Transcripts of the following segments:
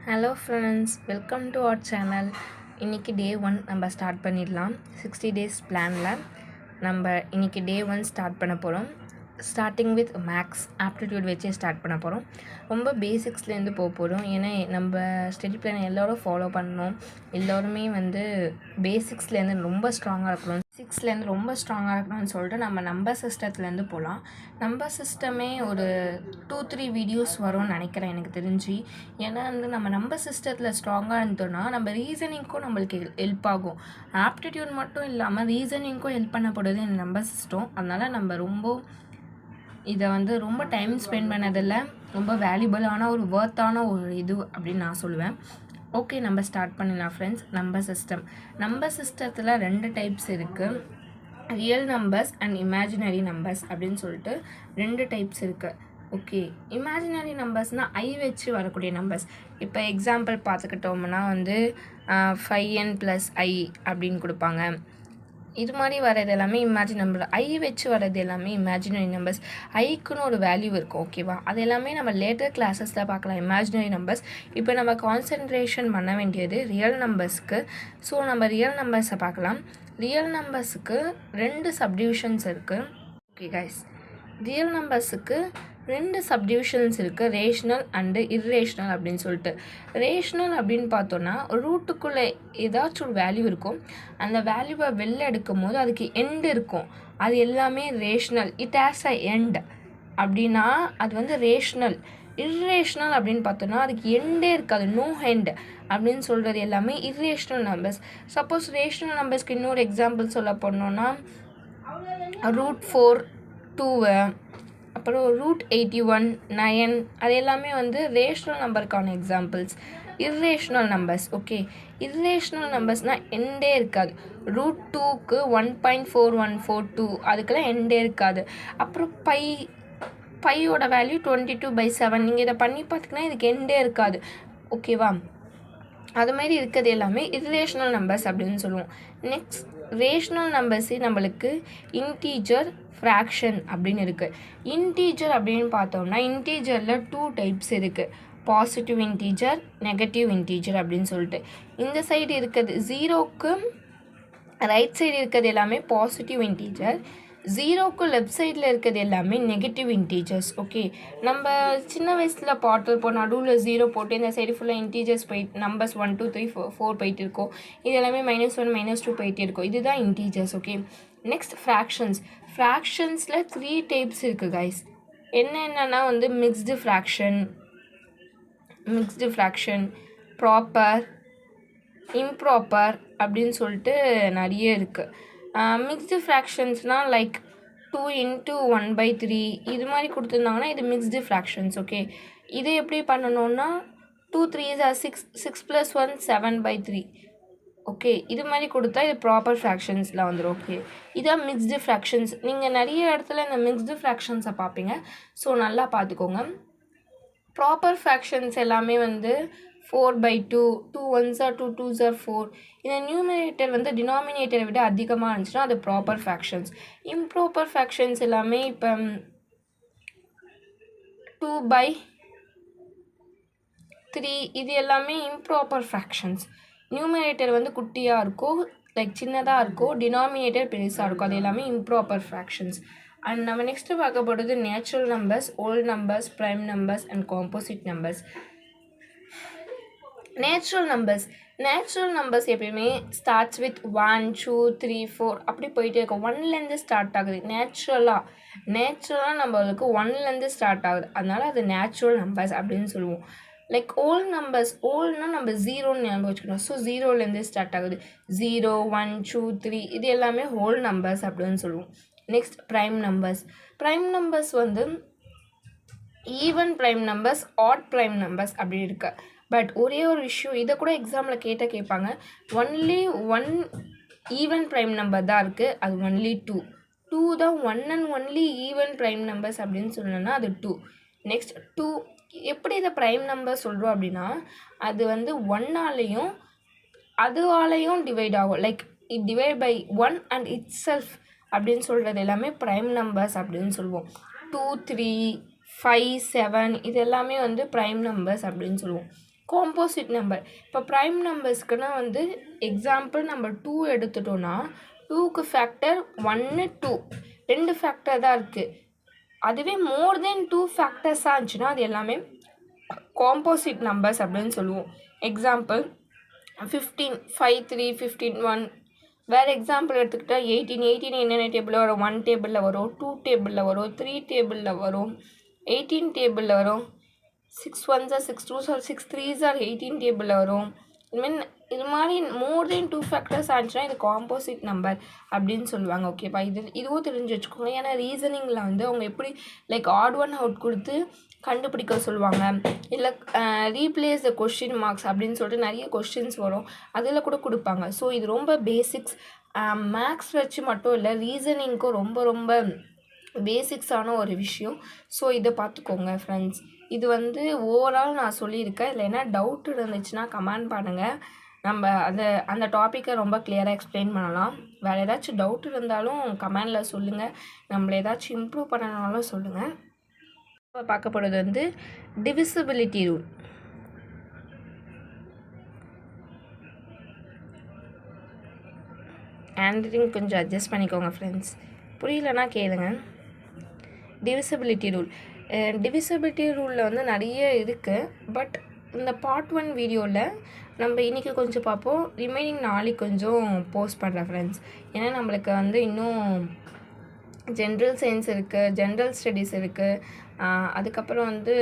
Hello friends, welcome to our channel. இன்றைக்கி day 1 நம்ம start பண்ணிடலாம். 60 டேஸ் பிளானில் நம்ம இன்றைக்கி டே 1 ஸ்டார்ட் பண்ண போகிறோம். ஸ்டார்டிங் வித் மேக்ஸ் ஆப்டிடியூட் வச்சே ஸ்டார்ட் பண்ண போகிறோம். ரொம்ப பேசிக்ஸ்லேருந்து போக போகிறோம். ஏன்னா நம்ம ஸ்டடி பிளானை எல்லோரும் ஃபாலோ பண்ணணும். எல்லோருமே பேசிக்ஸ்லேருந்து ரொம்ப ஸ்ட்ராங்காக இருக்கணும், சிக்ஸ்லேருந்து ரொம்ப ஸ்ட்ராங்காக இருக்கணும்னு சொல்லிட்டு நம்ம நம்பர் சிஸ்டத்துலேருந்து போகலாம். நம்பர் சிஸ்டமே ஒரு 2-3 வீடியோஸ் வரும்னு நினைக்கிறேன் எனக்கு தெரிஞ்சு. ஏன்னா நம்ம நம்பர் சிஸ்டத்தில் ஸ்ட்ராங்காக இருந்தோம்னா நம்ம ரீசனிங்க்கும் நம்மளுக்கு ஹெல்ப் ஆகும். ஆப்டிடியூட் மட்டும் இல்லாமல் ரீசனிங்க்கும் ஹெல்ப் பண்ணப்படுது இந்த நம்பர் சிஸ்டம். அதனால் நம்ம இதை ரொம்ப டைம் ஸ்பெண்ட் பண்ணதில்லை. ரொம்ப வேல்யூபிளான ஒரு ஒர்த்தான ஒரு இது அப்படின்னு நான் சொல்லுவேன். ஓகே, நம்ம ஸ்டார்ட் பண்ணலாம் ஃப்ரெண்ட்ஸ். நம்பர் சிஸ்டத்தில் 2 டைப்ஸ் இருக்குது. Real numbers and imaginary numbers அப்படின்னு சொல்லிட்டு 2 டைப்ஸ் இருக்குது. ஓகே, இமேஜினரி நம்பர்ஸ்னால் ஐ வச்சு வரக்கூடிய நம்பர்ஸ். இப்போ எக்ஸாம்பிள் பார்த்துக்கிட்டோம்னா 5n + i அப்படின்னு கொடுப்பாங்க. இது மாதிரி வர்றது எல்லாமே இமேஜின் நம்பர். ஐ வச்சு வர்றது எல்லாமே இமேஜினரி நம்பர்ஸ். ஐக்குன்னு ஒரு வேல்யூ இருக்கும், ஓகேவா? அது எல்லாமே நம்ம லேட்டர் கிளாஸஸில் பார்க்கலாம், இமேஜினரி நம்பர்ஸ். இப்போ நம்ம கான்சன்ட்ரேஷன் பண்ண வேண்டியது ரியல் நம்பர்ஸ்க்கு. ஸோ நம்ம ரியல் நம்பர்ஸை பார்க்கலாம். ரியல் நம்பர்ஸுக்கு 2 சப்டிவிஷன்ஸ் இருக்குது. ஓகே கைஸ், ரியல் நம்பர்ஸுக்கு 2 சப்டிவிஷன்ஸ் இருக்குது, ரேஷ்னல் அண்டு இர்ரேஷ்னல் அப்படின்னு சொல்லிட்டு. ரேஷ்னல் அப்படின்னு பார்த்தோன்னா ரூட்டுக்குள்ளே ஏதாச்சும் ஒரு வேல்யூ இருக்கும். அந்த வேல்யூவை வெளில எடுக்கும் போது அதுக்கு எண்டு இருக்கும். அது எல்லாமே rational. It has a end அப்படின்னா அது ரேஷ்னல். இர்ரேஷ்னல் அப்படின்னு பார்த்தோன்னா அதுக்கு எண்டே இருக்காது, நோ எண்ட் அப்படின்னு சொல்கிறது எல்லாமே இர்ரேஷ்னல் நம்பர்ஸ். சப்போஸ் ரேஷ்னல் நம்பர்ஸ்க்கு இன்னொரு எக்ஸாம்பிள் சொல்ல போனோன்னா √4, 2, அப்புறம் √81, 9 அது எல்லாமே ரேஷ்னல் நம்பருக்கான examples. Irrational numbers, okay, irrational நம்பர்ஸ்னால் எண்டே இருக்காது. √2க்கு 1.4142 அதுக்கெல்லாம் எண்டே இருக்காது. அப்புறம் பையோட வேல்யூ 22/7. நீங்கள் இதை பண்ணி பார்த்திங்கன்னா இதுக்கு எண்டே இருக்காது, ஓகேவா? அதுமாரி இருக்கிறது எல்லாமே இர்ரேஷ்னல் நம்பர்ஸ் அப்படின்னு சொல்லுவோம். நெக்ஸ்ட் ரேஷ்னல் நம்பர்ஸே நம்மளுக்கு இன்டீஜர், ஃப்ராக்ஷன் அப்படின்னு இருக்குது. இன்டீஜர் அப்படின்னு பார்த்தோம்னா இன்டீஜரில் 2 டைப்ஸ் இருக்குது. பாசிட்டிவ் இன்டீஜர், நெகட்டிவ் இன்டீஜர் அப்படின்னு சொல்லிட்டு. இந்த சைடு இருக்கிறது 0க்கு ரைட் சைடு இருக்கிறது எல்லாமே பாசிட்டிவ் இன்டீஜர், 0க்கு லெஃப்ட் சைடில் இருக்கிறது எல்லாமே நெகட்டிவ் இன்டீஜர்ஸ். ஓகே, நம்ம சின்ன வயசில் பார்த்துருப்போம், நடுவில் 0 போட்டு இந்த சைடு ஃபுல்லாக இன்டீஜர்ஸ் நம்பர்ஸ் 1 2 3 4 போயிட்டு இருக்கும். இது எல்லாமே -1 -2 போயிட்டே இருக்கும். இதுதான் இன்டீஜர்ஸ். ஓகே, நெக்ஸ்ட் ஃப்ராக்ஷன்ஸில் 3 டைப்ஸ் இருக்குது கைஸ். என்னென்னா மிக்ஸ்டு ஃப்ராக்ஷன், ப்ராப்பர், இம்ப்ராப்பர் அப்படின்னு சொல்லிட்டு நிறைய இருக்குது. மிக்ஸ்டு ஃப்ராக்ஷன்ஸ்னால் லைக் 2 × 1/3 இது மாதிரி கொடுத்துருந்தாங்கன்னா இது மிக்ஸ்டு ஃப்ராக்ஷன்ஸ். ஓகே, இது எப்படி பண்ணணுன்னா 2 3s are 6, 6 + 1 7/3. ஓகே, இது மாதிரி கொடுத்தா இது ப்ராப்பர் ஃப்ராக்ஷன்ஸில் வந்துடும். ஓகே, இதான் மிக்ஸ்டு ஃப்ராக்ஷன்ஸ். நீங்கள் நிறைய இடத்துல இந்த மிக்ஸ்டு ஃப்ராக்ஷன்ஸை பார்ப்பீங்க, ஸோ நல்லா பார்த்துக்கோங்க. ப்ராப்பர் ஃப்ராக்ஷன்ஸ் எல்லாமே 4/2, 2 1s are 2, 2s are 4. இந்த நியூமரேட்டர் டினாமினேட்டரை விட அதிகமாக இருந்துச்சுன்னா அது ப்ராப்பர் ஃப்ராக்ஷன்ஸ். இம்ப்ராப்பர் ஃப்ராக்ஷன்ஸ் எல்லாமே இப்போ 2/3 இது எல்லாமே இம்ப்ராப்பர் ஃப்ராக்ஷன்ஸ். நியூமரேட்டர் குட்டியாக இருக்கும், லைக் சின்னதாக இருக்கும், டினாமினேட்டர் பெருசாக இருக்கும். அது எல்லாமே இம்ப்ராப்பர் ஃப்ராக்ஷன்ஸ். அண்ட் நம்ம நெக்ஸ்ட்டு பார்க்க போகிறது natural numbers, odd numbers, prime numbers and composite numbers. Natural numbers எப்பயுமே ஸ்டார்ட்ஸ் வித் 1 2 3 4 அப்படி போயிட்டே இருக்கும். 1லேருந்து ஸ்டார்ட் ஆகுது. நேச்சுரலாக நம்மளுக்கு 1லேருந்து ஸ்டார்ட் ஆகுது, அதனால் அது நேச்சுரல் நம்பர்ஸ் அப்படின்னு சொல்லுவோம். லைக் ஓல்ட் ஓல்ட்னால் நம்ம 0ன்னு ஞாபகம் வச்சுக்கணும். ஸோ 0லேருந்து ஸ்டார்ட் ஆகுது. 0 1 2 3 இது எல்லாமே ஹோல் நம்பர்ஸ் அப்படின்னு சொல்லுவோம். Next prime numbers even prime numbers, odd prime numbers அப்படி இருக்கு. பட் ஒரே ஒரு விஷயம், இதை கூட எக்ஸாமில் கேட்பாங்க. ஒன்லி 1 ஈவன் ப்ரைம் நம்பர் தான் இருக்குது, அது ஒன்லி 2 தான் 1 and only even prime numbers அப்படின்னு சொல்லணும்னா அது 2. நெக்ஸ்ட் 2 எப்படி இதை ப்ரைம் நம்பர் சொல்கிறோம் அப்படின்னா அது 1ஆலையும் அதுவாலையும் டிவைட் ஆகும். Like it divide by 1 and itself அப்படின்னு சொல்கிறது எல்லாமே ப்ரைம் நம்பர்ஸ் அப்படின்னு சொல்லுவோம். 2 3 5 7 இது எல்லாமே ப்ரைம் நம்பர்ஸ் அப்படின்னு சொல்லுவோம். Composite number. இப்போ ப்ரைம் நம்பர்ஸ்க்குன்னா வந்து எக்ஸாம்பிள் நம்ம 2 எடுத்துட்டோன்னா 2க்கு ஃபேக்டர் 1 2 2 ஃபேக்டர் தான் இருக்குது. அதுவே மோர் தென் 2 ஃபேக்டர்ஸாக இருந்துச்சுன்னா அது எல்லாமே காம்போசிட் நம்பர்ஸ் அப்படின்னு சொல்லுவோம். எக்ஸாம்பிள் 15 5 3 15 1. வேறு எக்ஸாம்பிள் எடுத்துக்கிட்டால் 18 என்னென்ன டேபிளில் வரும்? 1 டேபிளில் வரும், 2 டேபிளில் வரும், 3 டேபிளில் வரும், 18 டேபிளில் வரும், 6 1s are 6 2s are 6 3s are 18 டேபிளில் வரும். இது மாதிரி மோர் தென் 2 ஃபேக்டர்ஸ் ஆச்சுன்னா இது காம்போசிட் நம்பர் அப்படின்னு சொல்லுவாங்க. ஓகேப்பா, இதுவும் தெரிஞ்சு வச்சுக்கோங்க. ஏன்னா ரீசனிங்கில் வந்து அவங்க எப்படி லைக் ஆட் ஒன் அவுட் கொடுத்து கண்டுபிடிக்க சொல்லுவாங்க, இல்லை ரீப்ளேஸ் த கொஸ்டின் மார்க்ஸ் அப்படின்னு சொல்லிட்டு நிறைய கொஸ்டின்ஸ் வரும், அதில் கூட கொடுப்பாங்க. ஸோ இது ரொம்ப பேசிக்ஸ். மேக்ஸ் வச்சு மட்டும் இல்லை, ரீசனிங்க்கும் ரொம்ப ரொம்ப பேசிக்ஸான ஒரு விஷயம். ஸோ இதை பார்த்துக்கோங்க ஃப்ரெண்ட்ஸ். இது வந்து ஓவரால் நான் சொல்லியிருக்கேன். இல்லை என்ன டவுட் இருந்துச்சுன்னா கமெண்ட் பண்ணுங்கள். நம்ம அந்த டாப்பிக்கை ரொம்ப கிளியராக எக்ஸ்பிளைன் பண்ணலாம். வேறு ஏதாச்சும் டவுட் இருந்தாலும் கமெண்டில் சொல்லுங்கள். நம்மளை ஏதாச்சும் இம்ப்ரூவ் பண்ணனாலும் சொல்லுங்கள். இப்போ பார்க்க போகிறது வந்து டிவிசிபிலிட்டி ரூல். ஹேண்ட்ரைட்டிங் கொஞ்சம் அட்ஜஸ்ட் பண்ணிக்கோங்க ஃப்ரெண்ட்ஸ், புரியலன்னா கேளுங்க. Divisibility rule. டிவிசிபிலிட்டி ரூலில் வந்து நிறைய இருக்குது. பட் இந்த பார்ட் 1 வீடியோவில் நம்ம இன்றைக்கி கொஞ்சம் பார்ப்போம். ரிமைனிங் நாளைக்கு கொஞ்சம் போஸ்ட் பண்ணுறேன் ஃப்ரெண்ட்ஸ். ஏன்னா நம்மளுக்கு வந்து இன்னும் ஜென்ரல் சயின்ஸ் இருக்குது, ஜென்ரல் ஸ்டடீஸ் இருக்குது, அதுக்கப்புறம் வந்து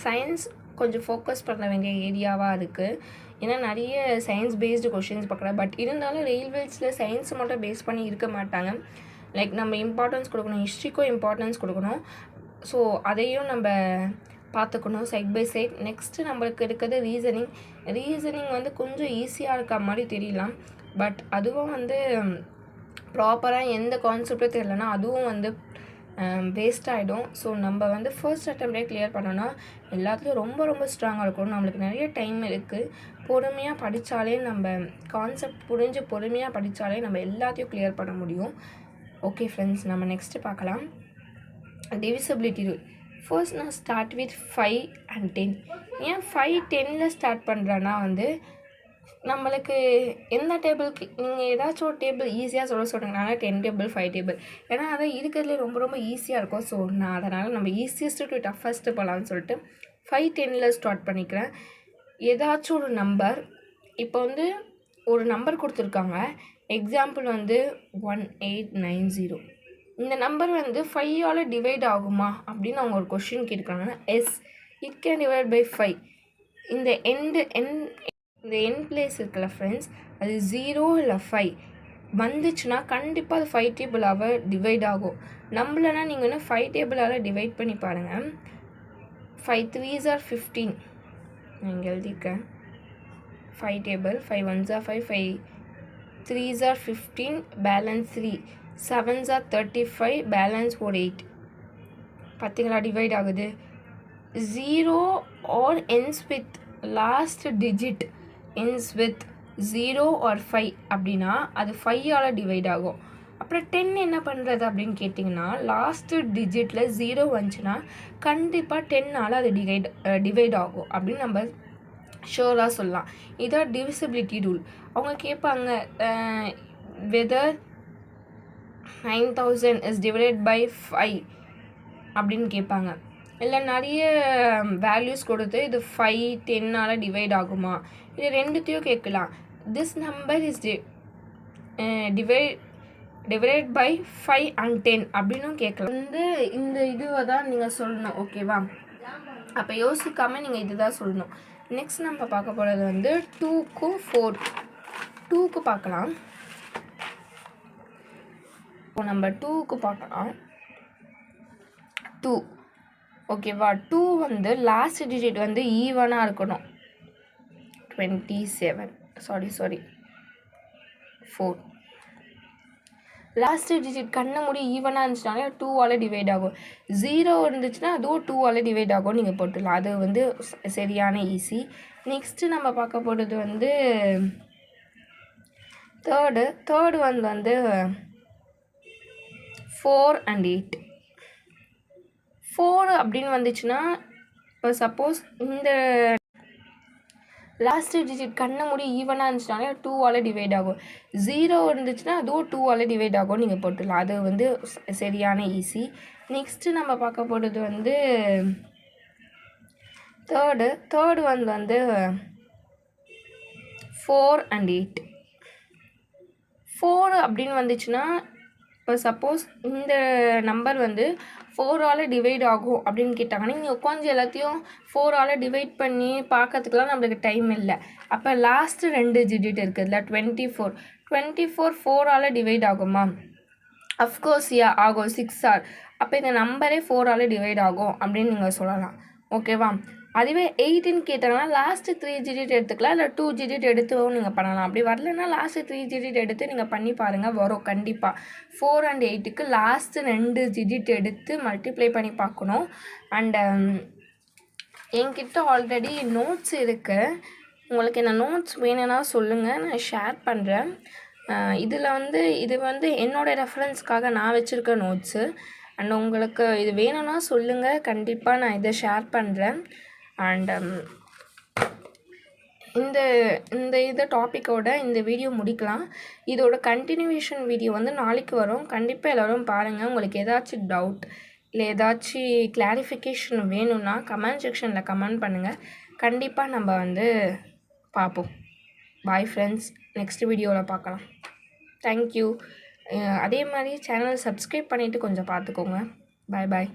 சயின்ஸ் கொஞ்சம் ஃபோக்கஸ் பண்ண வேண்டிய ஏரியாவாக இருக்குது. ஏன்னா நிறைய சயின்ஸ் பேஸ்டு கொஷின்ஸ் பார்க்குறேன். பட் இருந்தாலும் ரயில்வேஸில் சயின்ஸ் மட்டும் பேஸ் பண்ணி இருக்க மாட்டாங்க. லைக் நம்ம இம்பார்ட்டன்ஸ் கொடுக்கணும், ஹிஸ்ட்ரிக்கும் இம்பார்ட்டன்ஸ் கொடுக்கணும். ஸோ அதையும் நம்ம பார்த்துக்கணும் சைட் பை சைட். நெக்ஸ்ட்டு நம்மளுக்கு இருக்கிறது ரீசனிங் வந்து கொஞ்சம் ஈஸியாக இருக்க மாதிரி தெரியலாம். பட் அதுவும் வந்து ப்ராப்பராக எந்த கான்செப்டும் தெரியலனா அதுவும் வந்து வேஸ்ட் ஆகிடும். ஸோ நம்ம வந்து ஃபர்ஸ்ட் அட்டெம்ப்டே கிளியர் பண்ணோன்னா எல்லாத்துலேயும் ரொம்ப ரொம்ப ஸ்ட்ராங்காக இருக்கணும். நம்மளுக்கு நிறைய டைம் இருக்குது. பொறுமையாக படித்தாலே நம்ம கான்செப்ட் புரிஞ்சு பொறுமையாக படித்தாலே நம்ம எல்லாத்தையும் கிளியர் பண்ண முடியும். ஓகே ஃப்ரெண்ட்ஸ், நம்ம நெக்ஸ்ட்டு பார்க்கலாம். Divisibility rule. ஃபர்ஸ்ட் நான் ஸ்டார்ட் வித் 5 and 10. ஏன் 5 10ல் ஸ்டார்ட் பண்ணுறேன்னா வந்து நம்மளுக்கு எந்த டேபிளுக்கு நீங்கள் ஏதாச்சும் ஒரு டேபிள் ஈஸியாக சொல்கிறேங்கனால 10 டேபிள் 5 டேபிள், ஏன்னா அதை இருக்கிறதுலே ரொம்ப ரொம்ப ஈஸியாக இருக்கும். ஸோ நான் அதனால் நம்ம ஈஸியஸ்ட்டு டு டஃபஸ்ட்டு போகலான்னு சொல்லிட்டு 5 10ல் ஸ்டார்ட் பண்ணிக்கிறேன். ஏதாச்சும் ஒரு நம்பர், இப்போ வந்து ஒரு நம்பர் கொடுத்துருக்காங்க. எக்ஸாம்பிள் வந்து 1890. இந்த நம்பர் வந்து 5ஆல் டிவைட் ஆகுமா அப்படின்னு அவங்க ஒரு கொஷின் கேட்குறாங்கன்னா yes, it can divide by 5. இந்த என் பிளேஸ் இருக்குல்ல ஃப்ரெண்ட்ஸ், அது 0 இல்லை 5 வந்துச்சுன்னா கண்டிப்பாக அது 5 டேபிளாக டிவைட் ஆகும். நம்மளனா நீங்கள் இன்னும் 5 டேபிளால் டிவைட் பண்ணி பாருங்கள். 5 3s are 15. நான் இங்கே எழுதியிருக்கேன் 5 table. 5 1s are 5, 5 3s are 15, balance 3, 7s are 35, balance ஒரு 8. பார்த்தீங்களா டிவைட் ஆகுது. 0 or ends with last digit ends with 0 or 5 அப்படின்னா அது 5ஆல் டிவைட் ஆகும். அப்புறம் 10 என்ன பண்ணுறது அப்படின்னு கேட்டிங்கன்னா லாஸ்ட்டு டிஜிட்டில் 0 வந்துச்சுன்னா கண்டிப்பாக 10ஆல் அது டிவைட் ஆகும் அப்படின்னு நம்ம ஷோராக சொல்லலாம். இதான் டிவிசிபிலிட்டி ரூல். அவங்க கேட்பாங்க வெதர் 9000 is divided by 5 அப்படின்னு கேட்பாங்க. இல்லை நிறைய வேல்யூஸ் கொடுத்து இது 5 10ஆல் டிவைட் ஆகுமா, இது ரெண்டுத்தையும் கேட்கலாம். This number is divide by 5 and 10 அப்படின்னும் கேட்கலாம். இந்த இதுவை தான் நீங்கள் சொல்லணும். ஓகேவா, அப்போ யோசிக்காமல் நீங்கள் இது தான் சொல்லணும். நெக்ஸ்ட் நம்ம பார்க்க போகிறது வந்து 2க்கும் 4 பார்க்கலாம். இப்போ நம்ம 2க்கு பார்க்கலாம். 2 ஓகேவா, 2 வந்து லாஸ்ட் டிஜிட் வந்து ஈவனாக இருக்கணும். 27 சாரி 4 லாஸ்ட்டு டிஜிட் கண்ண மூடி ஈவனாக இருந்துச்சுனாலே 2ஆல் டிவைட் ஆகும். 0 இருந்துச்சுன்னா அதுவும் 2ஆல் டிவைட் ஆகும். நீங்கள் போட்டுடலாம், அது வந்து சரியான ஈஸி. நெக்ஸ்ட்டு நம்ம பார்க்க போகிறது வந்து தேர்டு வந்து 4 and 8. 4 அப்படின்னு வந்துச்சுன்னா இப்போ சப்போஸ் இந்த லாஸ்ட்டு டிஜிட் கண்ண மூடி ஈவனாக இருந்துச்சுனாலே 2ஆல் டிவைட் ஆகும். 0 இருந்துச்சுன்னா அதுவும் 2ஆல் டிவைட் ஆகும். நீங்கள் போட்டுடலாம். அது வந்து சரியான ஈஸி. நெக்ஸ்ட்டு நம்ம பார்க்க போகிறது வந்து தேர்டு வந்து 4 and 8. 4 அப்படின்னு வந்துச்சுன்னா இப்போ சப்போஸ் இந்த நம்பர் வந்து 4ஆல் டிவைட் ஆகும் அப்படின்னு கேட்டாங்கன்னா நீங்கள் உட்காந்து எல்லாத்தையும் 4ஆல் டிவைட் பண்ணி பார்க்கறதுக்குலாம் நம்மளுக்கு டைம் இல்லை. அப்போ லாஸ்ட்டு 2 டிஜிட் இருக்குதுல்ல 24 4ஆல் டிவைட் ஆகுமா? அஃப்கோர்ஸ் ஆகும் 6R. அப்போ இந்த நம்பரே 4ஆல் டிவைட் ஆகும் அப்படின்னு நீங்கள் சொல்லலாம். ஓகேவா? அதுவே 8ன்னு கேட்டாங்கன்னா லாஸ்ட்டு 3 டிஜிட் எடுத்துக்கலாம், இல்லை 2 டிஜிட் எடுத்துவும் நீங்கள் பண்ணலாம். அப்படி வரலன்னா லாஸ்ட்டு 3 டிஜிட் எடுத்து நீங்கள் பண்ணி பாருங்கள், வரும் கண்டிப்பாக. 4 and 8க்கு லாஸ்ட்டு 2 டிஜிட் எடுத்து மல்டிப்ளை பண்ணி பார்க்கணும். அண்டு என்கிட்ட ஆல்ரெடி நோட்ஸ் இருக்குது. உங்களுக்கு இந்த நோட்ஸ் வேணும்னா சொல்லுங்கள், நான் ஷேர் பண்ணுறேன். இது வந்து என்னோடய ரெஃபரன்ஸ்க்காக நான் வச்சுருக்க நோட்ஸு. அண்ட் உங்களுக்கு இது வேணும்னா சொல்லுங்கள், கண்டிப்பாக நான் இதை ஷேர் பண்ணுறேன். அண்ட் இந்த டாப்பிக்கோட இந்த வீடியோ முடிக்கலாம். இதோட கண்டினியூவேஷன் வீடியோ வந்து நாளைக்கு வரும். கண்டிப்பாக எல்லோரும் பாருங்கள். உங்களுக்கு ஏதாச்சும் டவுட் இல்லை ஏதாச்சும் கிளாரிஃபிகேஷன் வேணும்னா கமெண்ட் செக்ஷனில் கமெண்ட் பண்ணுங்கள். கண்டிப்பாக நம்ம வந்து பார்ப்போம். பாய் ஃப்ரெண்ட்ஸ், நெக்ஸ்ட் வீடியோவில் பார்க்கலாம். தேங்க்யூ. அதே மாதிரி சேனலை சப்ஸ்கிரைப் பண்ணிவிட்டு கொஞ்சம் பார்த்துக்கோங்க. பாய்.